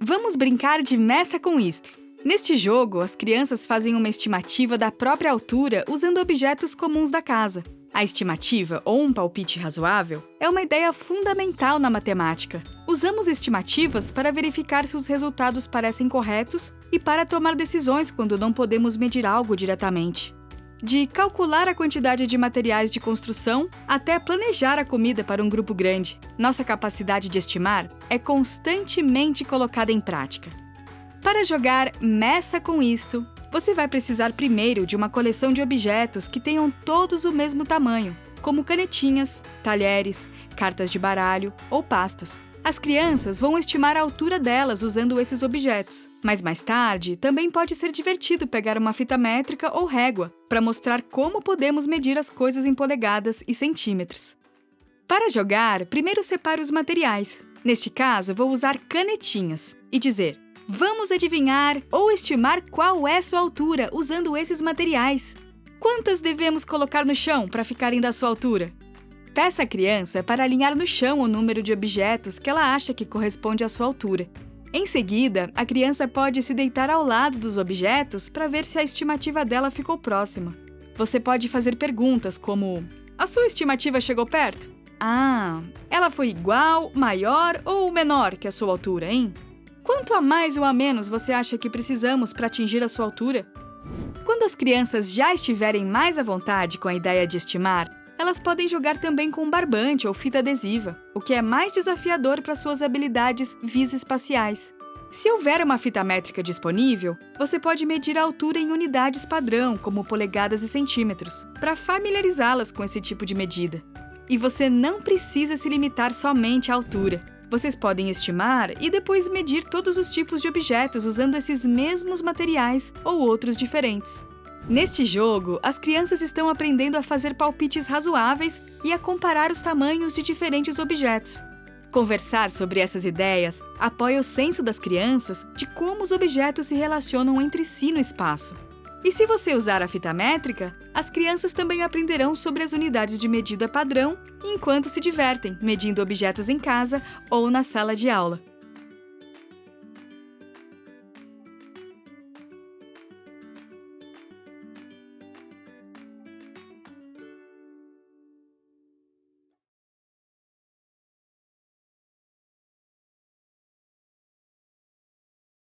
Vamos brincar de meça com isto. Neste jogo, as crianças fazem uma estimativa da própria altura usando objetos comuns da casa. A estimativa, ou um palpite razoável, é uma ideia fundamental na matemática. Usamos estimativas para verificar se os resultados parecem corretos e para tomar decisões quando não podemos medir algo diretamente. De calcular a quantidade de materiais de construção até planejar a comida para um grupo grande, nossa capacidade de estimar é constantemente colocada em prática. Para jogar meça com isto, você vai precisar primeiro de uma coleção de objetos que tenham todos o mesmo tamanho, como canetinhas, talheres, cartas de baralho ou pastas. As crianças vão estimar a altura delas usando esses objetos, mas mais tarde também pode ser divertido pegar uma fita métrica ou régua para mostrar como podemos medir as coisas em polegadas e centímetros. Para jogar, primeiro separe os materiais. Neste caso, vou usar canetinhas e dizer: vamos adivinhar ou estimar qual é sua altura usando esses materiais. Quantas devemos colocar no chão para ficarem da sua altura? Peça à criança para alinhar no chão o número de objetos que ela acha que corresponde à sua altura. Em seguida, a criança pode se deitar ao lado dos objetos para ver se a estimativa dela ficou próxima. Você pode fazer perguntas como: a sua estimativa chegou perto? Ah, ela foi igual, maior ou menor que a sua altura, hein? Quanto a mais ou a menos você acha que precisamos para atingir a sua altura? Quando as crianças já estiverem mais à vontade com a ideia de estimar, elas podem jogar também com barbante ou fita adesiva, o que é mais desafiador para suas habilidades visoespaciais. Se houver uma fita métrica disponível, você pode medir a altura em unidades padrão, como polegadas e centímetros, para familiarizá-las com esse tipo de medida. E você não precisa se limitar somente à altura. Vocês podem estimar e depois medir todos os tipos de objetos usando esses mesmos materiais ou outros diferentes. Neste jogo, as crianças estão aprendendo a fazer palpites razoáveis e a comparar os tamanhos de diferentes objetos. Conversar sobre essas ideias apoia o senso das crianças de como os objetos se relacionam entre si no espaço. E se você usar a fita métrica, as crianças também aprenderão sobre as unidades de medida padrão enquanto se divertem, medindo objetos em casa ou na sala de aula.